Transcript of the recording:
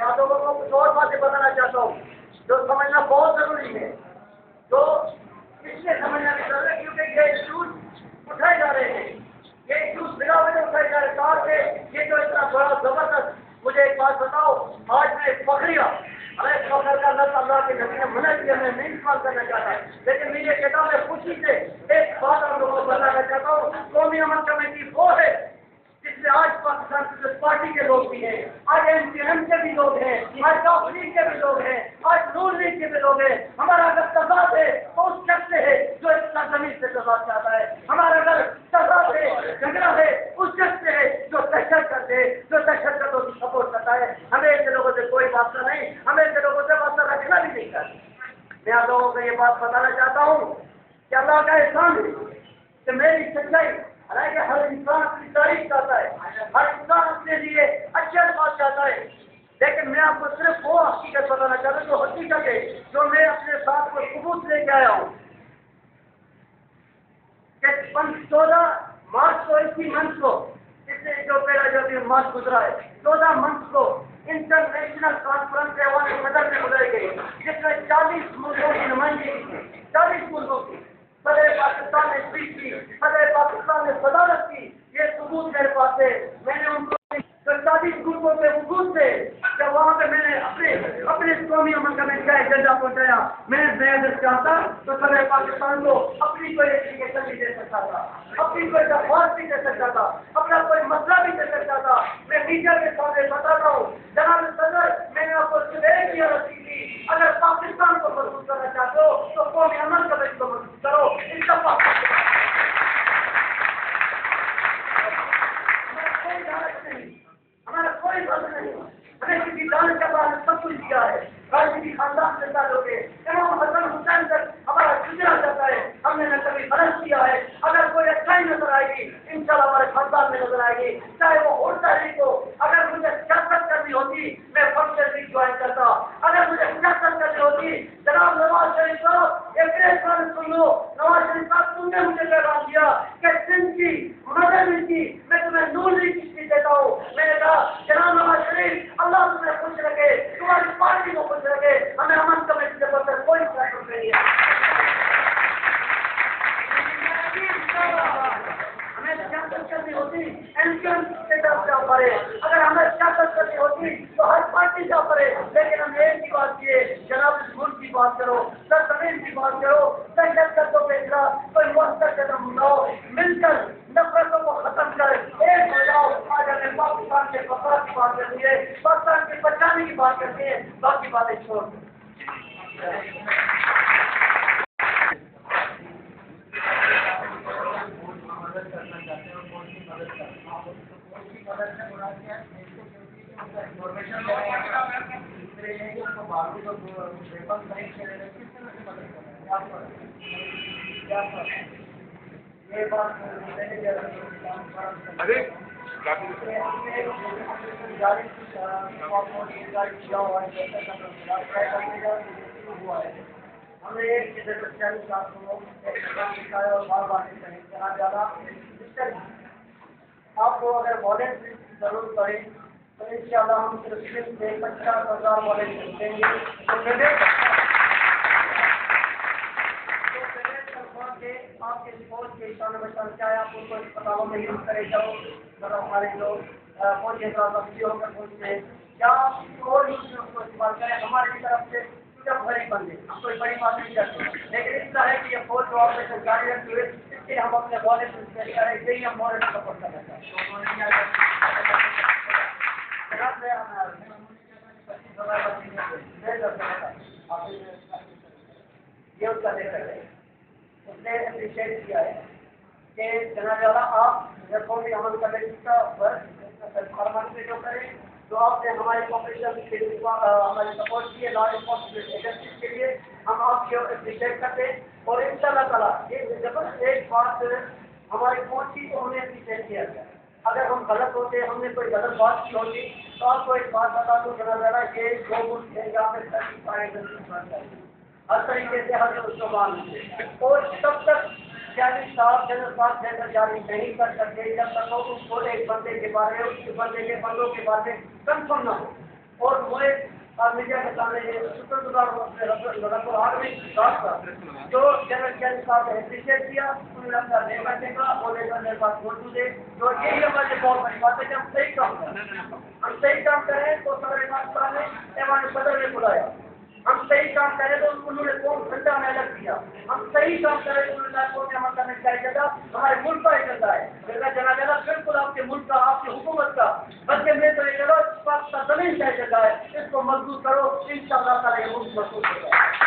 آپ لوگوں کو کچھ اور باتیں بتانا چاہتا ہوں جو سمجھنا بہت ضروری ہے، تو اس لیے سمجھنا بھی ضروری ہے کیونکہ یہ ایشوز اٹھائے جا رہے ہیں، یہ ایشوز بلا وجہ اٹھائے جا رہے ہیں. کہا کہ یہ جو اتنا بڑا زبردست، مجھے ایک بات بتاؤ، آج میں فخریہ ہمیں فخر کا لفظ اللہ کے نبی نے منع کیا، میں نہیں استعمال کرنا چاہتا، لیکن میں یہ کہتا ہوں میں خوشی سے ایک بات آپ لوگوں کو بتانا چاہتا ہوں. قومی امن کمیٹی وہ ہے جس میں آج پاکستان پیپلز پارٹی کے لوگ بھی ہیں، آج MPN کے بھی لوگ ہیں، آج ڈاک لیگ کے بھی لوگ ہیں، آج نون لیگ کے بھی لوگ ہیں. ہمارا اگر تضاد ہے تو اس شخص سے ہے جو اس زمین سے تضاد چاہتا ہے. ہمارا اگر تضاد ہے، جھگڑا ہے، اس شخص سے ہے جو دہشت گرد ہے، جو دہشت گردوں کی سپورٹ کرتا ہے. ہمیں ایسے لوگوں سے کوئی واسطہ نہیں، ہمیں ایسے لوگوں سے واسطہ رکھنا بھی نہیں چاہیے. میں آپ لوگوں کو یہ بات بتانا چاہتا ہوں کہ اللہ کا احسان ہے کہ میری سچائی، حالانکہ ہر انسان اپنی تعریف چاہتا ہے، ہر انسان اپنے لیے اچھے الفاظ چاہتا ہے، لیکن میں آپ کو صرف وہ حقیقت بتانا چاہتا ہوں جو حقیقت ہے، جو میں اپنے ساتھ کو ثبوت لے کے آیا ہوں کہ 14 مارچ کو اسی منتھ کو، اس سے جو پہلا جو بھی مارچ گزرا ہے، 14 منتھ کو انٹرنیشنل کانفرنس ایوان صدر میں گزر گئی، جس میں 40 ملکوں کی نمائندگی کی، 40 ملکوں کی. صدر پاکستان نے اسپیچ کی، صدر پاکستان نے صدارت کی. یہ ثبوت میرے پاس ہے. میں نے ان کو 40 گروپوں کے وجود سے جب وہاں پہ میں نے اپنے قومی امن کمیٹی کا ایجنڈا پہنچایا، میں اگر چاہتا تو صدر پاکستان کو اپنی کوئی ایپلیکیشن بھی دے سکتا تھا، اپنی کوئی درخواست بھی دے سکتا تھا، اپنا کوئی مسئلہ بھی دے سکتا تھا. میں میڈیا کے سامنے بتاتا ہوں جناب صدر، میں نے آپ کو صبح کی عرض کی تھی، اگر پاکستان کو مضبوط کرنا چاہتے ہو تو قومی امن کمیٹی کو مضبوط کرو. ہمارا کوئی فرض نہیں، ہمیں کسی دان کا بعد سب کچھ دیا ہے. راجنیتی خاندان سے تعلق ہے، امام حسن حسین تک ہمارا گزرا جاتا ہے. ہم نے نہ کبھی فرض کیا ہے. اگر کوئی اچھائی نظر آئے گی انشاءاللہ ہمارے خاندان میں نظر آئے گی، چاہے وہ اور تحریک ہو. اگر مجھے سیاست کرنی ہوتی میں فخر سے جوائن کرتا. اگر مجھے سیاست کرنی ہوتی جناب نواز شریف صاحب ایک بات سن لو، نواز شریف صاحب تم نے مجھے پیغام دیا کہ سندھ کی مدد کی میں تمہیں نور لیگ کی دیتا ہوں. میں نے کہا جناب نواز شریف اللہ تمہیں خوش رکھے، تمہاری پارٹی کو خوش رکھے، ہمیں امن کمیٹی سے بڑھ کر کوئی فائدہ نہیں ہے. ہمیں سیاست کرنی ہوتی MPN کے طرف سے پڑے، اگر ہمیں سیاست کرنی ہوتی تو ہر پارٹی سے پڑے، لیکن ہم ایک ہی بات کیے جناب اس ملک کی بات کرو، سرزمین کی بات کرو، دہشت گردوں کے خلاف کوئی مؤثر قدم اٹھاؤ، مل کر نفرتوں کو ختم کر ایک ہو جاؤ. آج ہمیں پاکستان کے فساد کی بات کرنی ہے، پاکستان کے بچانے کی بات کرنی ہے، باقی باتیں چھوڑ دو. ہم نے ایک آپ کو اگر والنٹری کی ضرورت پڑے تو انشاءاللہ ہم صرف 50,000 والنٹری دیں گے. آپ کے فوج کے شان بچان چاہے آپ ان کو اسپتالوں میں یوز کرے جاؤ، مگر ہمارے لوگ فوجی حضرات بستیوں میں پہنچتے ہیں یا اور اس کو استعمال کریں ہماری طرف سے جب بڑی بندے ہم کوئی بڑی بات نہیں کرتے، لیکن اس طرح ہے کہ یہ فوج جو آپریشن جاری رکھتے ہوئے اس کے ہم اپنے والنٹری کریں، یہی ہم والنٹری سپورٹ کرنا چاہتے یہ اس کا دیکھا ہے. اس نے اپریشیٹ کیا ہے کہ جناب والا آپ قومی امن کمیٹی کا فرمان سے جو کریں تو آپ نے ہماری آپریشن کے لیے ہماری سپورٹ کی ہے، لا انفورسمنٹ ایجنسیز کے لیے ہم آپ کی اپریشیٹ کرتے ہیں. اور ان شاء اللہ تعالیٰ یہ زبردست ایک بات ہماری پہنچی تو ہم نے اپریشیٹ کیا گیا. اگر ہم غلط ہوتے ہم نے کوئی غلط بات کی ہوتی تو آپ کو ایک بات بتا دوں جناب والا یہ جو ملک ہے یہاں پہ ہر طریقے سے ہر مسلمان اور تب تک صاحب جنرل جاری نہیں کر سکتے جب تک اس کو ایک بندے کے بارے اس بندے کے بندوں کے بارے کنفرم نہ ہو. اور میں میڈیا کے سامنے یہ شکر گزار ہوں اپنے رب العالمین کی ذات کا جو جنرل کیانی صاحب نے اپریشیٹ کیا، انہوں نے اپنا نیم رکھنے کا اور ایک میرے پاس موجود ہے جو یہی ہمارے بہت بڑی بات ہے کہ ہم صحیح کام کریں، ہم صحیح کام کریں تو صدر امام صاحب نے ایوان صدر نے بلایا، ہم صحیح کام کریں تو انہوں نے قوم گھنٹہ محنت کیا، ہم صحیح کام کریں تو انہوں نے قوم عمل کرنے کا ایجنڈا ہمارے ملک کا ایجنڈا ہے، میرا جناب بالکل آپ کے ملک کا، آپ کی حکومت کا، بلکہ میں تو یہ کہہ رہا ہوں زمین کا ایجنڈا ہے، اس کو مضبوط کرو، انشاءاللہ تعالی یہ ملک مضبوط ہوگا۔